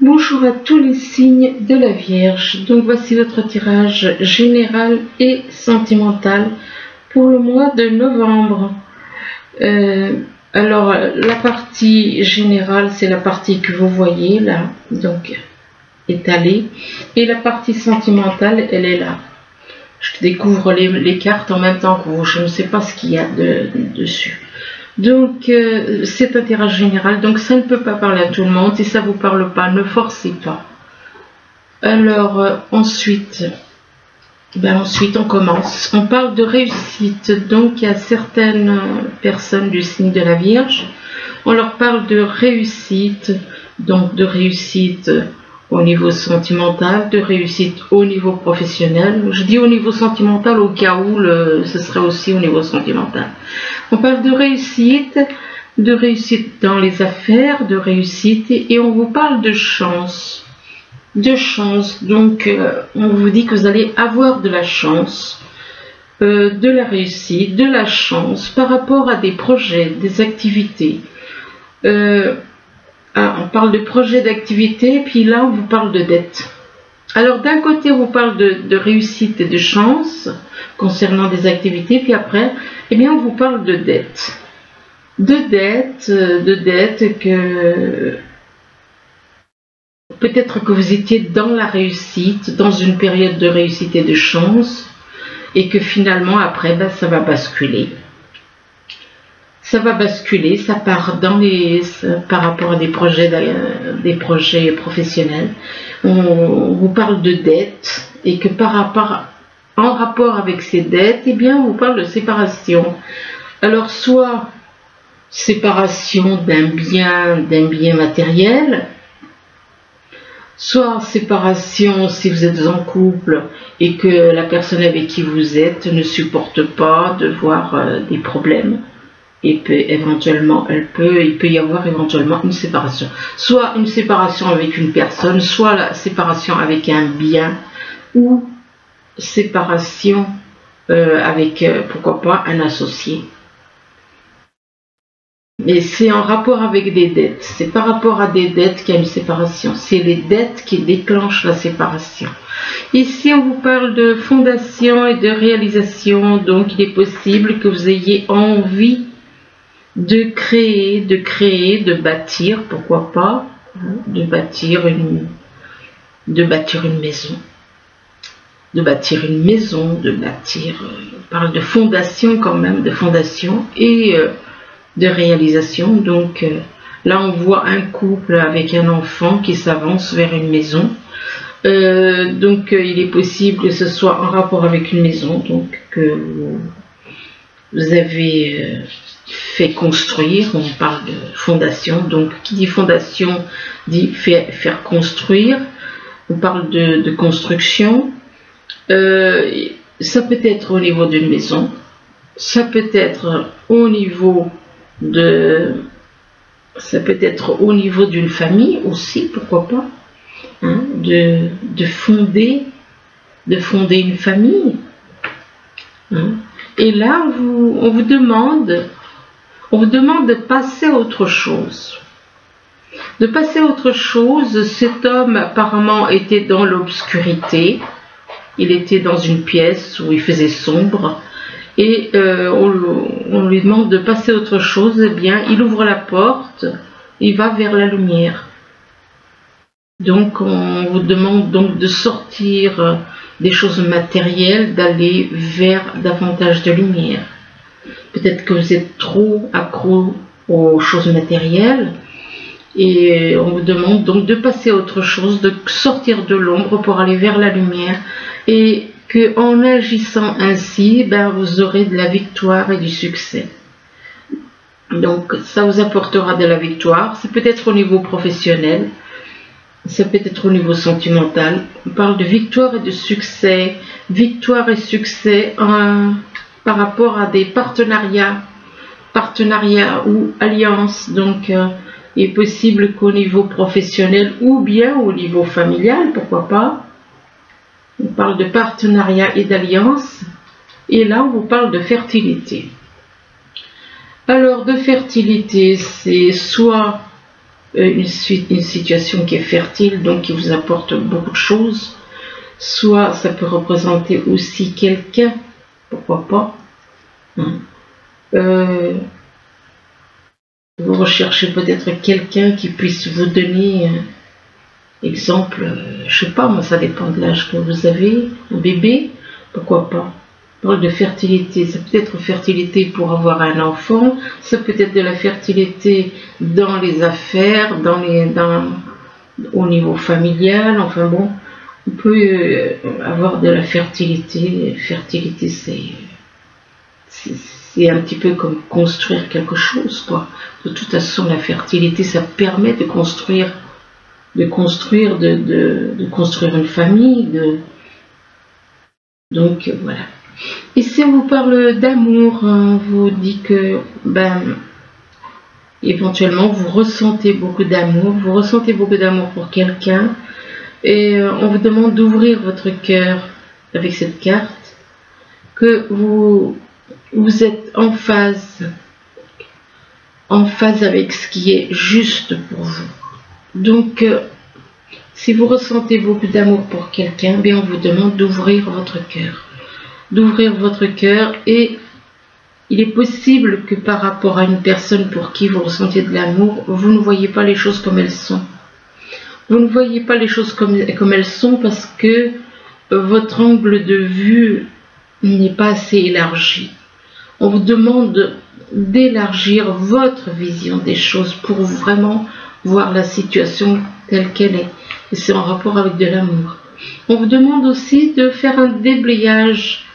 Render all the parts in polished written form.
Bonjour à tous les signes de la Vierge. Donc voici votre tirage général et sentimental pour le mois de novembre. Alors la partie générale, c'est la partie que vous voyez là, donc étalée, et la partie sentimentale, elle est là. Je découvre les cartes en même temps que vous, je ne sais pas ce qu'il y a dessus. Donc c'est un tirage général, donc ça ne peut pas parler à tout le monde. Si ça ne vous parle pas, ne forcez pas. Alors ensuite on commence. On parle de réussite. Donc il y a certaines personnes du signe de la Vierge, on leur parle de réussite, donc de réussite au niveau sentimental, de réussite au niveau professionnel. Je dis au niveau sentimental au cas où ce serait aussi au niveau sentimental. On parle de réussite dans les affaires, de réussite, et on vous parle de chance. De chance, donc on vous dit que vous allez avoir de la chance, de la réussite, de la chance par rapport à des projets, des activités. On parle de projets d'activité, puis là on vous parle de dette. Alors d'un côté on vous parle de réussite et de chance concernant des activités, puis après on vous parle de dette. De dette que peut-être que vous étiez dans la réussite, dans une période de réussite et de chance, et que finalement après ça va basculer. Ça va basculer, ça part par rapport à des projets professionnels. On vous parle de dettes et que en rapport avec ces dettes, on vous parle de séparation. Alors soit séparation d'un bien matériel, soit séparation si vous êtes en couple et que la personne avec qui vous êtes ne supporte pas de voir des problèmes. Et il peut y avoir éventuellement une séparation. Soit une séparation avec une personne, soit la séparation avec un bien, ou séparation avec, pourquoi pas, un associé. Mais c'est en rapport avec des dettes. C'est par rapport à des dettes qu'il y a une séparation. C'est les dettes qui déclenchent la séparation. Ici, on vous parle de fondation et de réalisation. Donc, il est possible que vous ayez envie de créer, de bâtir, pourquoi pas, de bâtir une maison. On parle de fondation quand même, de fondation et de réalisation. Donc là on voit un couple avec un enfant qui s'avance vers une maison. Donc il est possible que ce soit en rapport avec une maison, donc que vous avez fait construire. On parle de fondation, donc qui dit fondation dit faire construire. On parle de construction. Ça peut être au niveau d'une maison, ça peut être au niveau d'une famille aussi, pourquoi pas, hein, de fonder une famille, hein. Et là on vous demande de passer à autre chose. De passer à autre chose. Cet homme apparemment était dans l'obscurité. Il était dans une pièce où il faisait sombre. Et on lui demande de passer à autre chose. Il ouvre la porte. Il va vers la lumière. Donc on vous demande donc de sortir des choses matérielles, d'aller vers davantage de lumière. Peut-être que vous êtes trop accro aux choses matérielles et on vous demande donc de passer à autre chose, de sortir de l'ombre pour aller vers la lumière, et qu'en agissant ainsi, vous aurez de la victoire et du succès. Donc ça vous apportera de la victoire. C'est peut-être au niveau professionnel, ça peut être au niveau sentimental. On parle de victoire et de succès. Victoire et succès par rapport à des partenariats ou alliances. Donc il est possible qu'au niveau professionnel ou bien au niveau familial, pourquoi pas, on parle de partenariat et d'alliance. Et là on vous parle de fertilité. Alors de fertilité, c'est soit une situation qui est fertile, donc qui vous apporte beaucoup de choses. Soit ça peut représenter aussi quelqu'un, pourquoi pas. Vous recherchez peut-être quelqu'un qui puisse vous donner, exemple, je sais pas, moi ça dépend de l'âge que vous avez, un bébé, pourquoi pas. On parle de fertilité, ça peut être fertilité pour avoir un enfant, ça peut être de la fertilité dans les affaires, au niveau familial, enfin bon, on peut avoir de la fertilité. Fertilité, c'est un petit peu comme construire quelque chose, quoi. De toute façon, la fertilité, ça permet de construire une famille. Donc voilà. Ici, on vous parle d'amour. On vous dit que, éventuellement, vous ressentez beaucoup d'amour. Vous ressentez beaucoup d'amour pour quelqu'un. Et on vous demande d'ouvrir votre cœur avec cette carte. Que vous êtes en phase avec ce qui est juste pour vous. Donc, si vous ressentez beaucoup d'amour pour quelqu'un, bien on vous demande d'ouvrir votre cœur. D'ouvrir votre cœur, et il est possible que par rapport à une personne pour qui vous ressentez de l'amour, vous ne voyez pas les choses comme elles sont. Vous ne voyez pas les choses comme elles sont parce que votre angle de vue n'est pas assez élargi. On vous demande d'élargir votre vision des choses pour vraiment voir la situation telle qu'elle est. Et c'est en rapport avec de l'amour. On vous demande aussi de faire un déblayage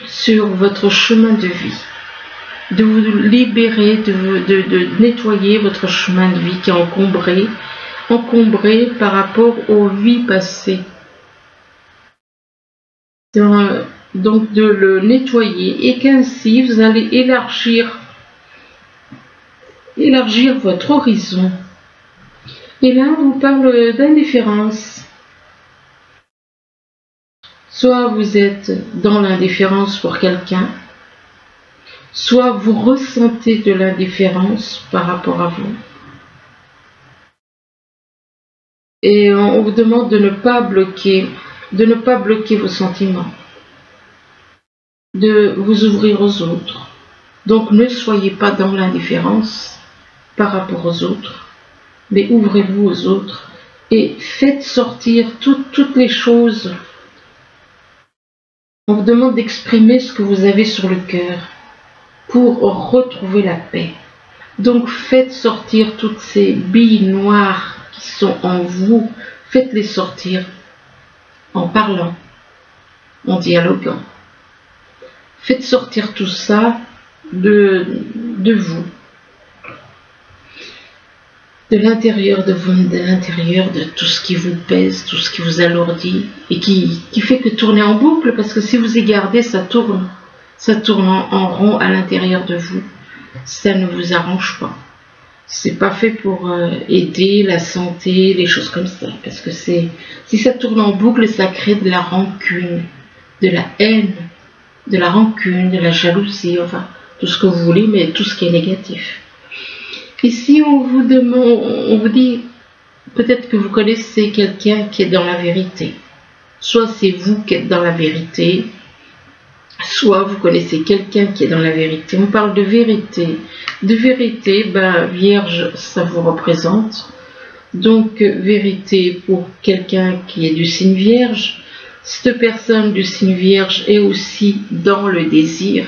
sur votre chemin de vie. De vous libérer, de nettoyer votre chemin de vie qui est encombré par rapport aux vies passées. Donc de le nettoyer, et qu'ainsi vous allez élargir votre horizon. Et là, on vous parle d'indifférence. Soit vous êtes dans l'indifférence pour quelqu'un, soit vous ressentez de l'indifférence par rapport à vous. Et on vous demande de ne pas bloquer vos sentiments, de vous ouvrir aux autres. Donc ne soyez pas dans l'indifférence par rapport aux autres, mais ouvrez-vous aux autres et faites sortir toutes les choses. On vous demande d'exprimer ce que vous avez sur le cœur pour retrouver la paix. Donc faites sortir toutes ces billes noires qui sont en vous, faites-les sortir en parlant, en dialoguant. Faites sortir tout ça de vous, de l'intérieur de vous, de l'intérieur de tout ce qui vous pèse, tout ce qui vous alourdit et qui fait que tourner en boucle, parce que si vous y gardez, ça tourne en rond à l'intérieur de vous. Ça ne vous arrange pas. C'est pas fait pour aider la santé, les choses comme ça, parce que si ça tourne en boucle, ça crée de la rancune, de la haine, de la rancune, de la jalousie, enfin tout ce que vous voulez, mais tout ce qui est négatif. Ici, on vous dit, peut-être que vous connaissez quelqu'un qui est dans la vérité. Soit c'est vous qui êtes dans la vérité, soit vous connaissez quelqu'un qui est dans la vérité. On parle de vérité. De vérité, Vierge, ça vous représente. Donc, vérité pour quelqu'un qui est du signe Vierge. Cette personne du signe Vierge est aussi dans le désir.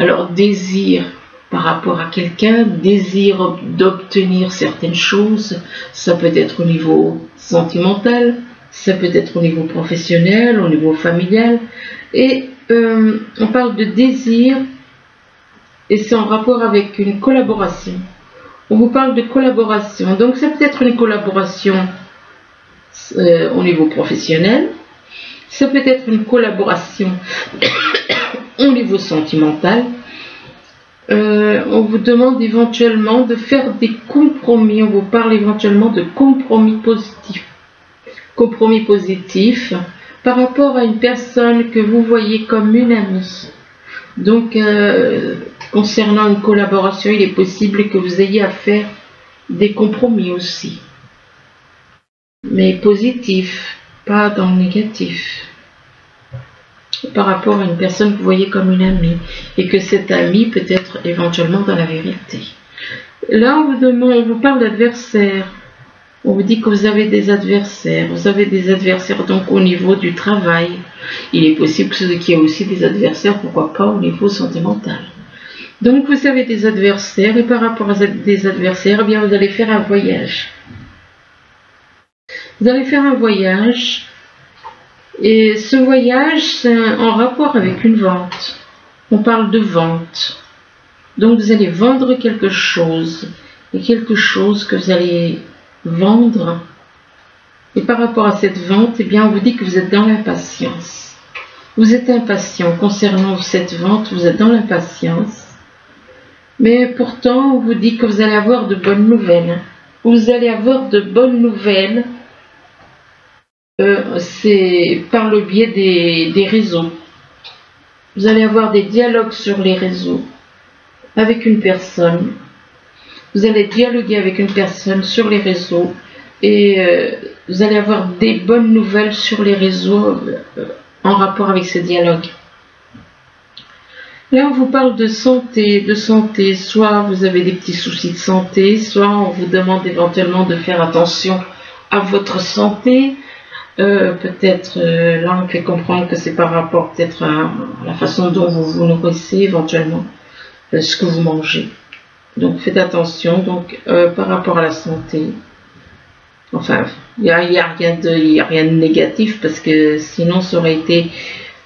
Alors, désir par rapport à quelqu'un, désir d'obtenir certaines choses, ça peut être au niveau sentimental, ça peut être au niveau professionnel, au niveau familial, et on parle de désir, et c'est en rapport avec une collaboration. On vous parle de collaboration, donc ça peut être une collaboration au niveau professionnel, ça peut être une collaboration au niveau sentimental. On vous demande éventuellement de faire des compromis. On vous parle éventuellement de compromis positifs. Compromis positifs par rapport à une personne que vous voyez comme une amie. Donc, concernant une collaboration, il est possible que vous ayez affaire des compromis aussi, mais positifs, pas dans le négatif, par rapport à une personne que vous voyez comme une amie, et que cette amie peut être éventuellement dans la vérité. Là, on vous parle d'adversaires. On vous dit que vous avez des adversaires. Vous avez des adversaires donc au niveau du travail. Il est possible qu'il y ait aussi des adversaires, pourquoi pas, au niveau sentimental. Donc vous avez des adversaires, et par rapport à des adversaires, eh bien vous allez faire un voyage. Vous allez faire un voyage, et ce voyage, c'est en rapport avec une vente. On parle de vente. Donc vous allez vendre quelque chose, et quelque chose que vous allez vendre. Et par rapport à cette vente, eh bien on vous dit que vous êtes dans l'impatience. Vous êtes impatient concernant cette vente, vous êtes dans l'impatience. Mais pourtant, on vous dit que vous allez avoir de bonnes nouvelles. Vous allez avoir de bonnes nouvelles. C'est par le biais des réseaux. Vous allez avoir des dialogues sur les réseaux avec une personne. Vous allez dialoguer avec une personne sur les réseaux et vous allez avoir des bonnes nouvelles sur les réseaux en rapport avec ce dialogue. Là, on vous parle de santé, soit vous avez des petits soucis de santé, soit on vous demande éventuellement de faire attention à votre santé. Peut-être, là, on fait comprendre que c'est par rapport peut-être à la façon dont vous vous nourrissez, éventuellement, ce que vous mangez. Donc, faites attention, donc, par rapport à la santé. Enfin, il n'y a rien de négatif, parce que sinon, ça aurait été...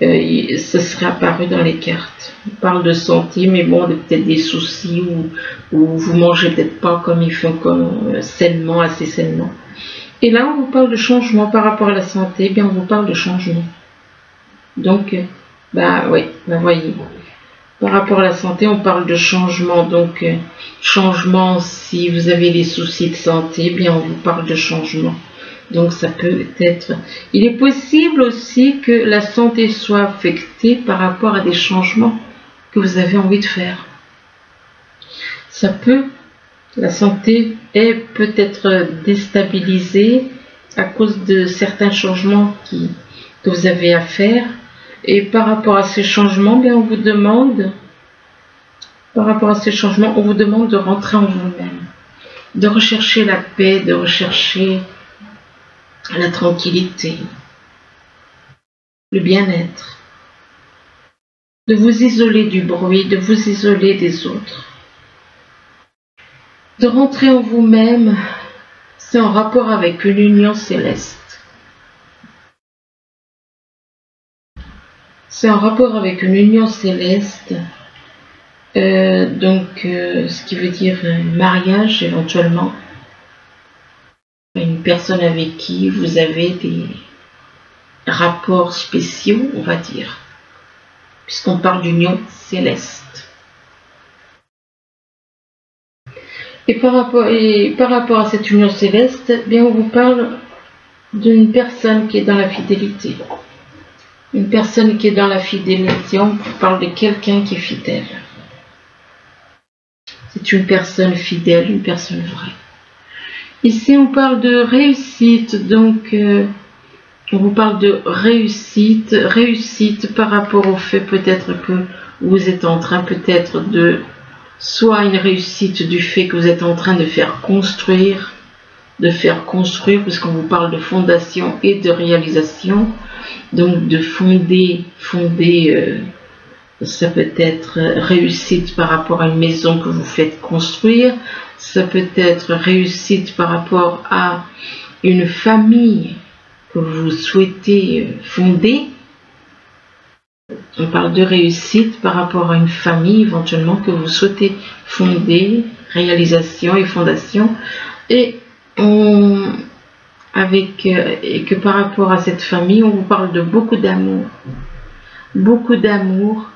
ce serait apparu dans les cartes. On parle de santé, mais bon, peut-être des soucis où vous mangez peut-être pas comme il faut, comme sainement, assez sainement. Et là, on vous parle de changement par rapport à la santé. Eh bien, on vous parle de changement. Donc, voyez. Par rapport à la santé, on parle de changement. Donc, changement, si vous avez des soucis de santé, eh bien, on vous parle de changement. Donc ça peut être... Il est possible aussi que la santé soit affectée par rapport à des changements que vous avez envie de faire. Ça peut... La santé est peut-être déstabilisée à cause de certains changements que vous avez à faire. Et par rapport à ces changements, bien, on vous demande... Par rapport à ces changements, on vous demande de rentrer en vous-même. De rechercher la paix, de rechercher... la tranquillité, le bien-être, de vous isoler du bruit, de vous isoler des autres, de rentrer en vous-même, c'est en rapport avec une union céleste. C'est en rapport avec une union céleste, ce qui veut dire mariage éventuellement. Une personne avec qui vous avez des rapports spéciaux, on va dire, puisqu'on parle d'union céleste. Et par rapport à cette union céleste, bien, on vous parle d'une personne qui est dans la fidélité. Une personne qui est dans la fidélité, on vous parle de quelqu'un qui est fidèle. C'est une personne fidèle, une personne vraie. Ici, on parle de réussite, donc on vous parle de réussite par rapport au fait peut-être que vous êtes en train peut-être de, soit une réussite du fait que vous êtes en train de faire construire, puisqu'on vous parle de fondation et de réalisation, donc de fonder, ça peut être réussite par rapport à une maison que vous faites construire, ça peut être réussite par rapport à une famille que vous souhaitez fonder. On parle de réussite par rapport à une famille éventuellement que vous souhaitez fonder, réalisation et fondation. Et que par rapport à cette famille, on vous parle de beaucoup d'amour. Beaucoup d'amour.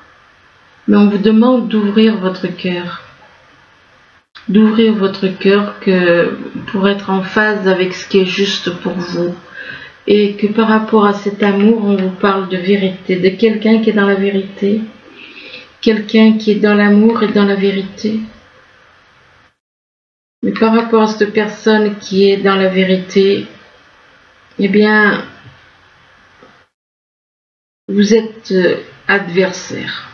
Mais on vous demande d'ouvrir votre cœur. D'ouvrir votre cœur pour être en phase avec ce qui est juste pour vous. Et que par rapport à cet amour, on vous parle de vérité, de quelqu'un qui est dans la vérité, quelqu'un qui est dans l'amour et dans la vérité. Mais par rapport à cette personne qui est dans la vérité, eh bien, vous êtes adversaire.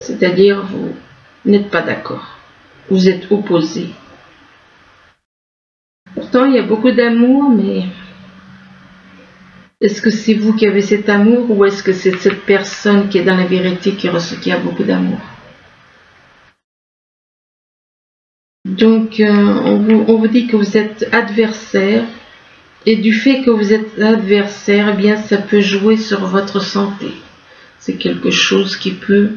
C'est-à-dire, vous n'êtes pas d'accord. Vous êtes opposés. Pourtant, il y a beaucoup d'amour, mais est-ce que c'est vous qui avez cet amour ou est-ce que c'est cette personne qui est dans la vérité qui a beaucoup d'amour? Donc, on vous dit que vous êtes adversaire. Et du fait que vous êtes adversaire, eh bien, ça peut jouer sur votre santé. C'est quelque chose qui peut,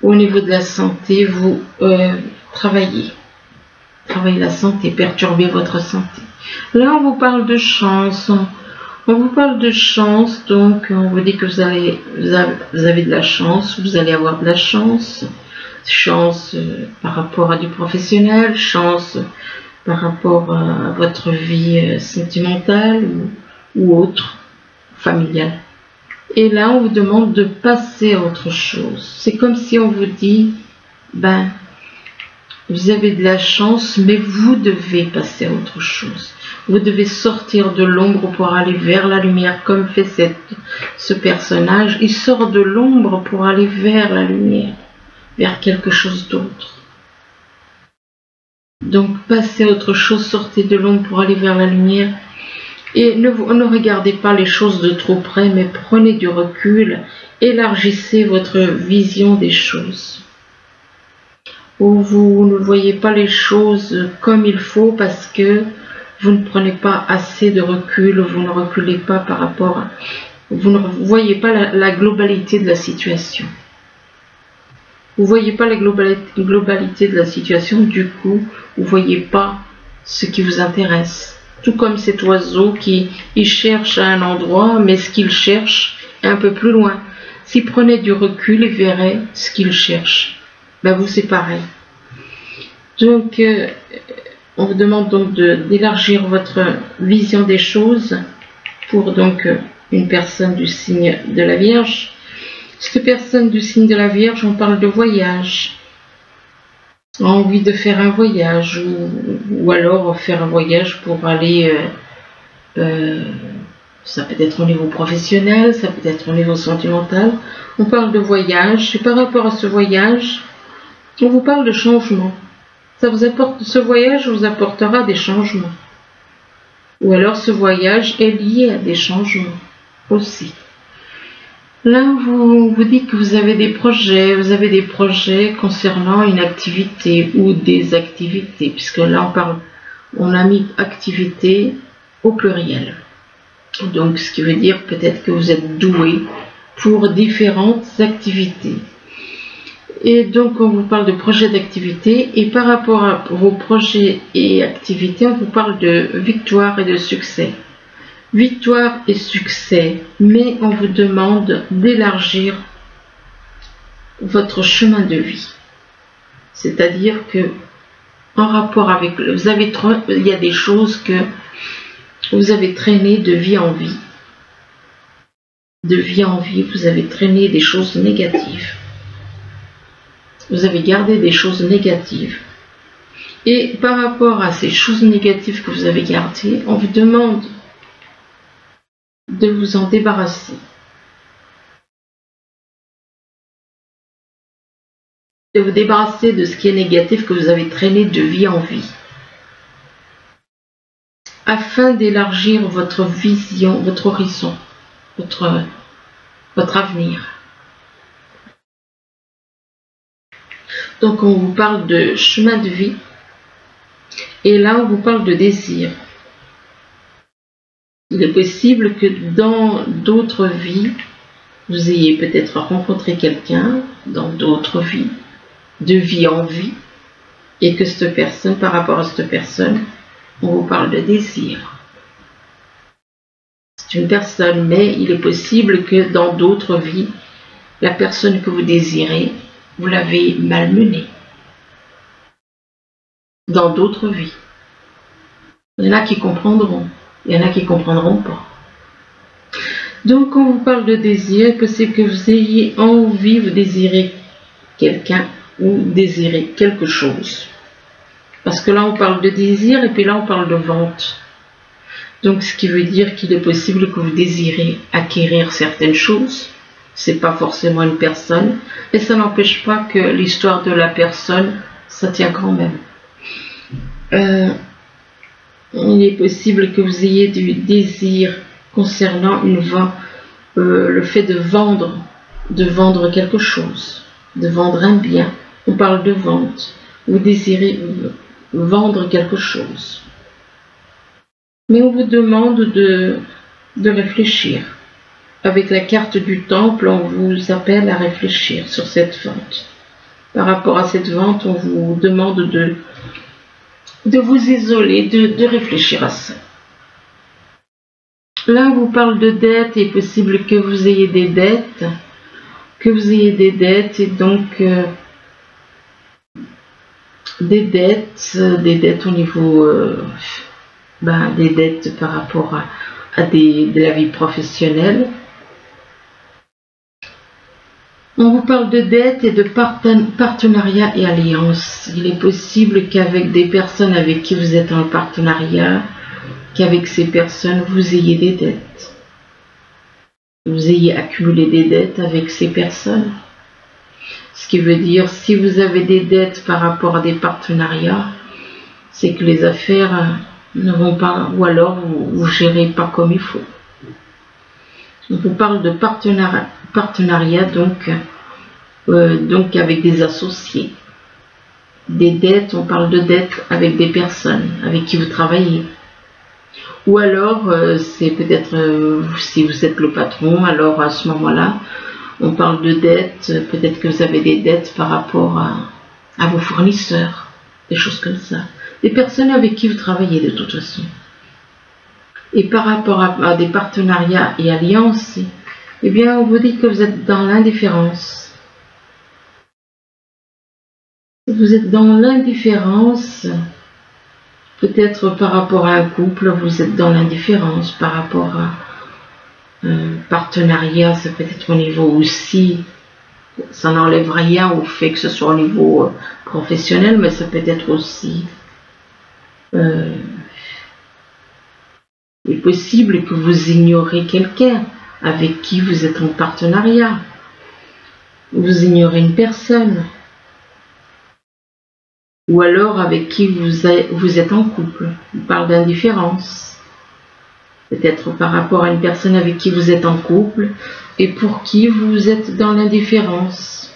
au niveau de la santé, vous travailler la santé, perturber votre santé. Là, on vous parle de chance. On vous parle de chance, donc on vous dit que vous avez de la chance, vous allez avoir de la chance. Chance par rapport à du professionnel, chance par rapport à votre vie sentimentale ou autre, familiale. Et là, on vous demande de passer à autre chose. C'est comme si on vous dit, ben, vous avez de la chance, mais vous devez passer à autre chose. Vous devez sortir de l'ombre pour aller vers la lumière, comme fait ce personnage. Il sort de l'ombre pour aller vers la lumière, vers quelque chose d'autre. Donc, passez à autre chose, sortez de l'ombre pour aller vers la lumière. Et ne regardez pas les choses de trop près, mais prenez du recul, élargissez votre vision des choses. Vous ne voyez pas les choses comme il faut parce que vous ne prenez pas assez de recul, vous ne reculez pas par rapport à... Vous ne voyez pas la globalité de la situation. Vous ne voyez pas la globalité de la situation, du coup, vous ne voyez pas ce qui vous intéresse. Tout comme cet oiseau qui cherche à un endroit, mais ce qu'il cherche est un peu plus loin. S'il prenait du recul, il verrait ce qu'il cherche. Ben vous, c'est pareil. Donc, on vous demande donc d'élargir votre vision des choses pour donc une personne du signe de la Vierge. Cette personne du signe de la Vierge, on parle de voyage. Envie de faire un voyage ou alors faire un voyage pour aller, ça peut être au niveau professionnel, ça peut être au niveau sentimental. On parle de voyage et par rapport à ce voyage, on vous parle de changement. Ce voyage vous apportera des changements. Ou alors ce voyage est lié à des changements aussi. Là, vous dites que vous avez des projets concernant une activité ou des activités, puisque là on a mis activité au pluriel. Donc, ce qui veut dire peut-être que vous êtes doué pour différentes activités. Et donc, on vous parle de projets d'activité, et par rapport à vos projets et activités, on vous parle de victoire et de succès. Victoire et succès, mais on vous demande d'élargir votre chemin de vie. C'est-à-dire que, en rapport avec, il y a des choses que vous avez traînées de vie en vie. De vie en vie, vous avez traîné des choses négatives. Vous avez gardé des choses négatives. Et par rapport à ces choses négatives que vous avez gardées, on vous demande de vous en débarrasser. De vous débarrasser de ce qui est négatif que vous avez traîné de vie en vie. Afin d'élargir votre vision, votre horizon, votre avenir. Donc on vous parle de chemin de vie. Et là on vous parle de désir. Il est possible que dans d'autres vies, vous ayez peut-être rencontré quelqu'un dans d'autres vies, de vie en vie, et que cette personne, par rapport à cette personne, on vous parle de désir. C'est une personne, mais il est possible que dans d'autres vies, la personne que vous désirez, vous l'avez malmenée. Dans d'autres vies. Il y en a qui comprendront. Il y en a qui ne comprendront pas. Donc, quand on vous parle de désir, il est possible que vous ayez envie, vous désirez quelqu'un ou désirez quelque chose. Parce que là, on parle de désir et puis là, on parle de vente. Donc, ce qui veut dire qu'il est possible que vous désirez acquérir certaines choses. C'est pas forcément une personne. Et ça n'empêche pas que l'histoire de la personne, ça tient quand même. Il est possible que vous ayez du désir concernant le fait de vendre quelque chose, de vendre un bien. On parle de vente. Vous désirez vendre quelque chose. Mais on vous demande de réfléchir. Avec la carte du temple, on vous appelle à réfléchir sur cette vente. Par rapport à cette vente, on vous demande de vous isoler, de réfléchir à ça. Là, on vous parle de dettes, il est possible que vous ayez des dettes, et donc des dettes au niveau, des dettes par rapport à de la vie professionnelle. On vous parle de dettes et de partenariat et alliance. Il est possible qu'avec des personnes avec qui vous êtes en partenariat, qu'avec ces personnes, vous ayez des dettes. Vous ayez accumulé des dettes avec ces personnes. Ce qui veut dire, si vous avez des dettes par rapport à des partenariats, c'est que les affaires ne vont pas, ou alors vous gérez pas comme il faut. On vous parle de partenariat, donc avec des associés. Des dettes, on parle de dettes avec des personnes avec qui vous travaillez. Ou alors, c'est peut-être, si vous êtes le patron, alors à ce moment-là, on parle de dettes, peut-être que vous avez des dettes par rapport à vos fournisseurs, des choses comme ça. Des personnes avec qui vous travaillez de toute façon. Et par rapport à des partenariats et alliances, eh bien, on vous dit que vous êtes dans l'indifférence. Vous êtes dans l'indifférence. Peut-être par rapport à un couple, vous êtes dans l'indifférence. Par rapport à un partenariat, ça peut être au niveau aussi. Ça n'enlève rien au fait que ce soit au niveau professionnel, mais ça peut être aussi... il est possible que vous ignorez quelqu'un avec qui vous êtes en partenariat. Vous ignorez une personne. Ou alors avec qui vous êtes en couple. On parle d'indifférence. Peut-être par rapport à une personne avec qui vous êtes en couple et pour qui vous êtes dans l'indifférence.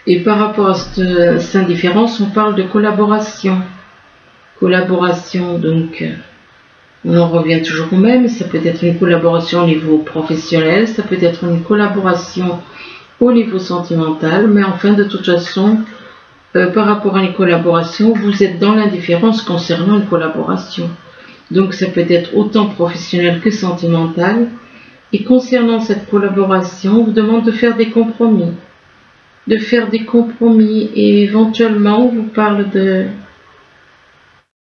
Et par rapport à cette indifférence, on parle de collaboration. Collaboration, donc, on en revient toujours au même. Ça peut être une collaboration au niveau professionnel, ça peut être une collaboration au niveau sentimental, mais enfin, de toute façon, par rapport à une collaboration, vous êtes dans l'indifférence concernant une collaboration. Donc ça peut être autant professionnel que sentimental. Et concernant cette collaboration, on vous demande de faire des compromis. De faire des compromis et éventuellement on vous parle de...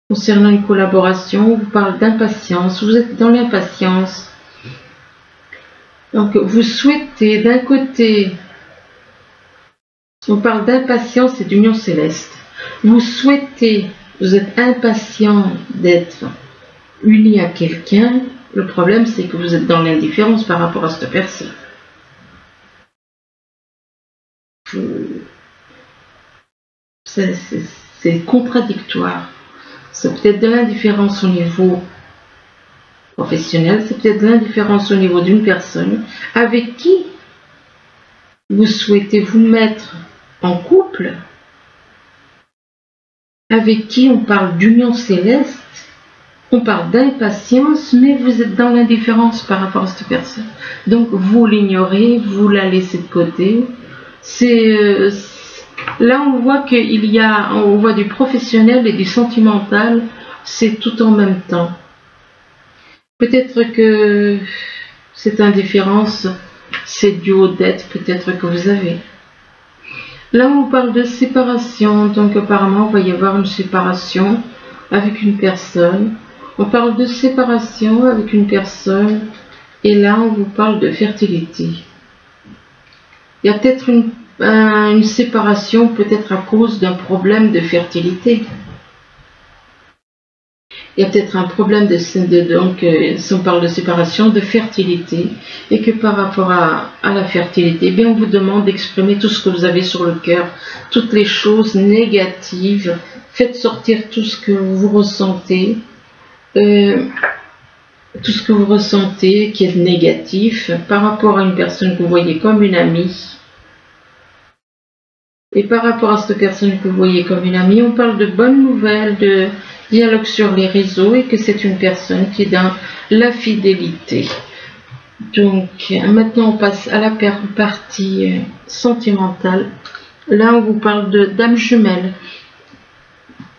Concernant une collaboration, on vous parle d'impatience. Vous êtes dans l'impatience. Donc vous souhaitez d'un côté... On parle d'impatience et d'union céleste. Vous souhaitez, vous êtes impatient d'être uni à quelqu'un. Le problème, c'est que vous êtes dans l'indifférence par rapport à cette personne. C'est contradictoire. C'est peut-être de l'indifférence au niveau professionnel, c'est peut-être de l'indifférence au niveau d'une personne avec qui vous souhaitez vous mettre en couple, avec qui on parle d'union céleste, on parle d'impatience, mais vous êtes dans l'indifférence par rapport à cette personne. Donc vous l'ignorez, vous la laissez de côté. Là on voit on voit du professionnel et du sentimental, c'est tout en même temps. Peut-être que cette indifférence, c'est dû aux dettes peut-être que vous avez. Là, on parle de séparation, donc apparemment, il va y avoir une séparation avec une personne. On parle de séparation avec une personne, et là, on vous parle de fertilité. Il y a peut-être une séparation peut-être à cause d'un problème de fertilité. Il y a peut-être un problème donc, si on parle de séparation, de fertilité, et que par rapport à la fertilité, eh bien, on vous demande d'exprimer tout ce que vous avez sur le cœur, toutes les choses négatives, faites sortir tout ce que vous ressentez, tout ce que vous ressentez qui est négatif par rapport à une personne que vous voyez comme une amie. Et par rapport à cette personne que vous voyez comme une amie, on parle de bonnes nouvelles, de dialogue sur les réseaux, et que c'est une personne qui est dans la fidélité. Donc maintenant on passe à la partie sentimentale. Là on vous parle d'âme jumelle.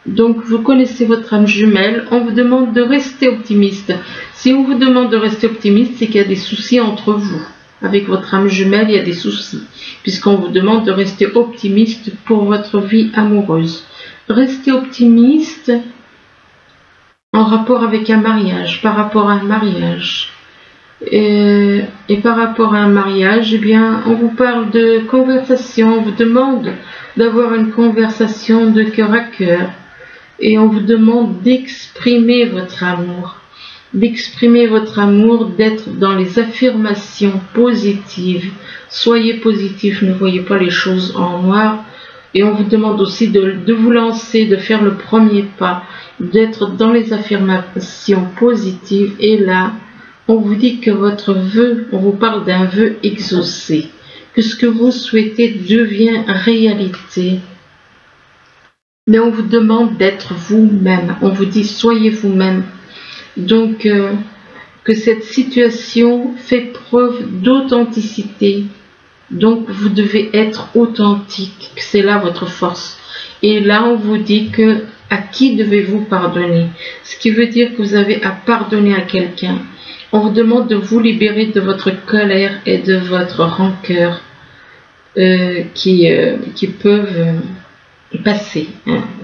Donc vous connaissez votre âme jumelle, on vous demande de rester optimiste. Si on vous demande de rester optimiste, c'est qu'il y a des soucis entre vous. Avec votre âme jumelle, il y a des soucis, puisqu'on vous demande de rester optimiste pour votre vie amoureuse. Restez optimiste en rapport avec un mariage, par rapport à un mariage. Et par rapport à un mariage, eh bien, on vous parle de conversation, on vous demande d'avoir une conversation de cœur à cœur. Et on vous demande d'exprimer votre amour. D'exprimer votre amour, d'être dans les affirmations positives. Soyez positif, ne voyez pas les choses en noir. Et on vous demande aussi de vous lancer, de faire le premier pas, d'être dans les affirmations positives. Et là, on vous dit que votre vœu, on vous parle d'un vœu exaucé, que ce que vous souhaitez devient réalité. Mais on vous demande d'être vous-même, on vous dit soyez vous-même. Donc, que cette situation fait preuve d'authenticité. Donc, vous devez être authentique, c'est là votre force. Et là, on vous dit que à qui devez-vous pardonner? Ce qui veut dire que vous avez à pardonner à quelqu'un. On vous demande de vous libérer de votre colère et de votre rancœur qui peuvent passer.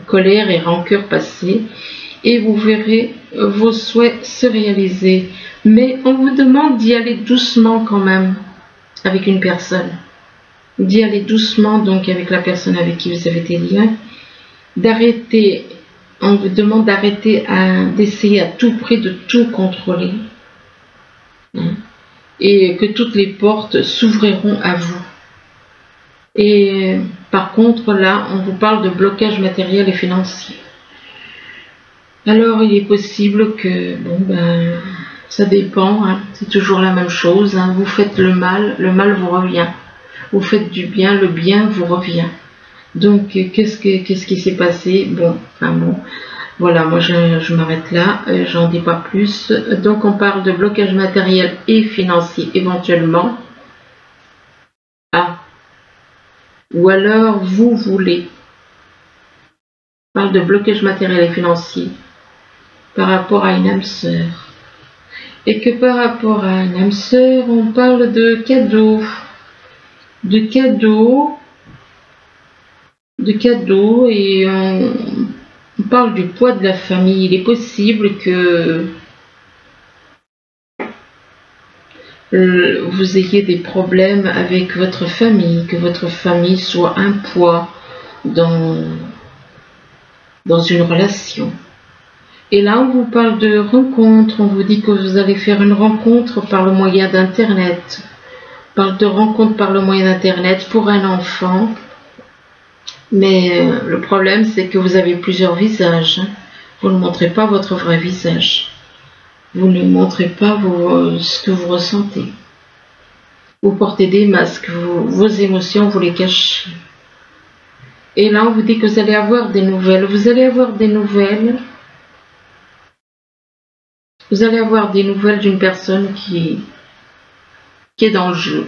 Colère et rancœur passer. Et vous verrez vos souhaits se réaliser. Mais on vous demande d'y aller doucement quand même avec une personne. D'y aller doucement donc avec la personne avec qui vous avez des liens. D'arrêter, on vous demande d'arrêter d'essayer à tout prix de tout contrôler. Et que toutes les portes s'ouvriront à vous. Et par contre là, on vous parle de blocage matériel et financier. Alors il est possible que, ça dépend, hein, c'est toujours la même chose, hein, vous faites le mal vous revient. Vous faites du bien, le bien vous revient. Donc qu'est-ce qui s'est passé? Voilà, moi je m'arrête là, j'en dis pas plus. Donc on parle de blocage matériel et financier éventuellement. Ou alors vous voulez. On parle de blocage matériel et financier par rapport à une âme sœur. Et que par rapport à une âme sœur, on parle de cadeaux. De cadeaux et on parle du poids de la famille. Il est possible que vous ayez des problèmes avec votre famille, que votre famille soit un poids dans une relation. Et là, on vous parle de rencontre, on vous dit que vous allez faire une rencontre par le moyen d'Internet. On parle de rencontre par le moyen d'Internet pour un enfant. Mais le problème, c'est que vous avez plusieurs visages. Vous ne montrez pas votre vrai visage. Vous ne montrez pas ce que vous ressentez. Vous portez des masques, vos émotions, vous les cachez. Et là, on vous dit que vous allez avoir des nouvelles. Vous allez avoir des nouvelles. Vous allez avoir des nouvelles d'une personne qui est dans le jeu.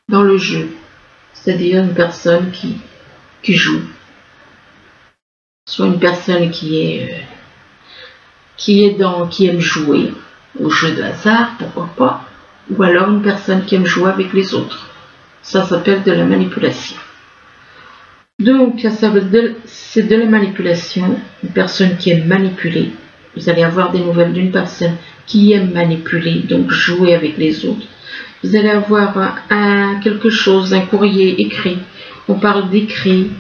Dans le jeu. C'est-à-dire une personne qui joue. Soit une personne qui aime jouer au jeu de hasard, pourquoi pas. Ou alors une personne qui aime jouer avec les autres. Ça s'appelle de la manipulation. Donc, c'est de la manipulation. Une personne qui aime manipuler. Vous allez avoir des nouvelles d'une personne qui aime manipuler, donc jouer avec les autres. vous allez avoir quelque chose, un courrier écrit. On parle d'écrit,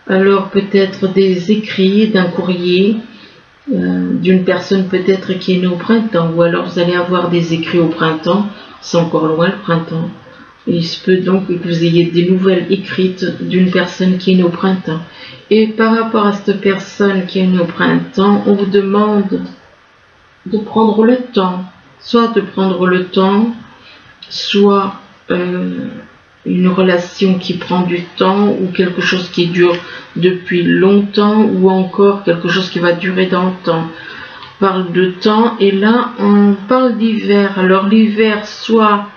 alors peut-être des écrits d'un courrier, d'une personne peut-être qui est née au printemps, ou alors vous allez avoir des écrits au printemps, c'est encore loin le printemps. Il se peut donc que vous ayez des nouvelles écrites d'une personne qui est née au printemps. Et par rapport à cette personne qui est née au printemps, on vous demande de prendre le temps, soit de prendre le temps, soit une relation qui prend du temps, ou quelque chose qui dure depuis longtemps, ou encore quelque chose qui va durer dans le temps. On parle de temps, et là on parle d'hiver. Alors l'hiver, soit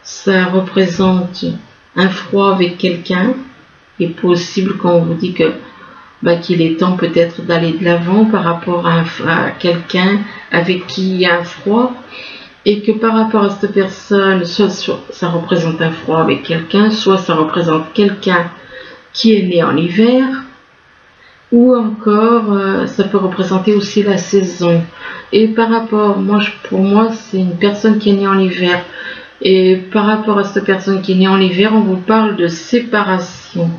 ça représente un froid avec quelqu'un, il est possible qu'on vous dit que qu'il est temps peut-être d'aller de l'avant par rapport à quelqu'un avec qui il y a un froid, et que par rapport à cette personne, soit ça représente un froid avec quelqu'un, soit ça représente quelqu'un qui est né en hiver, ou encore ça peut représenter aussi la saison. Et par rapport, pour moi c'est une personne qui est née en hiver, et par rapport à cette personne qui est née en hiver, on vous parle de séparation.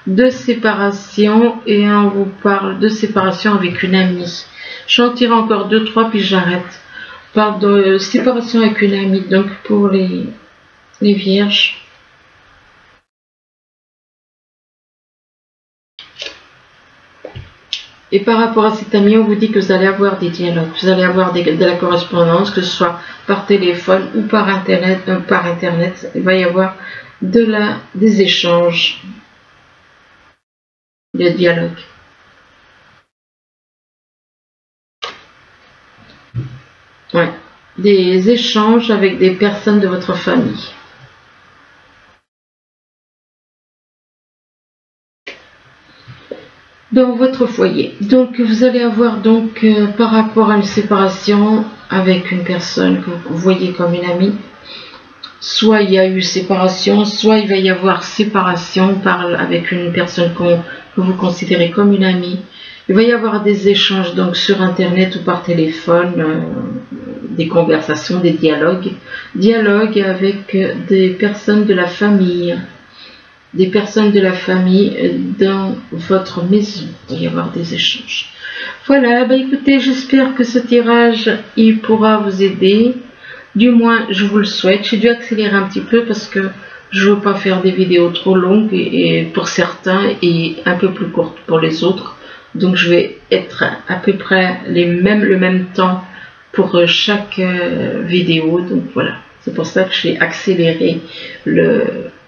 Et on vous parle de séparation avec une amie. J'en tire encore 2-3 puis j'arrête. On parle de séparation avec une amie, donc pour les vierges. Et par rapport à cet ami, on vous dit que vous allez avoir des dialogues, vous allez avoir de la correspondance, que ce soit par téléphone ou par internet. Donc par internet, il va y avoir des échanges, des dialogues. Ouais, des échanges avec des personnes de votre famille. Dans votre foyer. Donc vous allez avoir donc par rapport à une séparation avec une personne que vous voyez comme une amie, soit il y a eu séparation, soit il va y avoir séparation avec une personne que vous considérez comme une amie. Il va y avoir des échanges donc sur internet ou par téléphone, des conversations, des dialogues avec des personnes de la famille. Des personnes de la famille dans votre maison. Il va y avoir des échanges. Voilà, écoutez, j'espère que ce tirage, il pourra vous aider. Du moins, je vous le souhaite. J'ai dû accélérer un petit peu parce que je ne veux pas faire des vidéos trop longues et pour certains et un peu plus courtes pour les autres. Donc, je vais être à peu près le même temps pour chaque vidéo. Donc, voilà. C'est pour ça que j'ai accéléré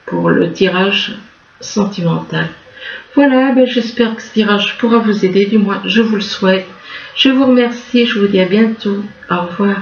pour le tirage sentimental. Voilà, j'espère que ce tirage pourra vous aider, du moins je vous le souhaite. Je vous remercie, je vous dis à bientôt. Au revoir.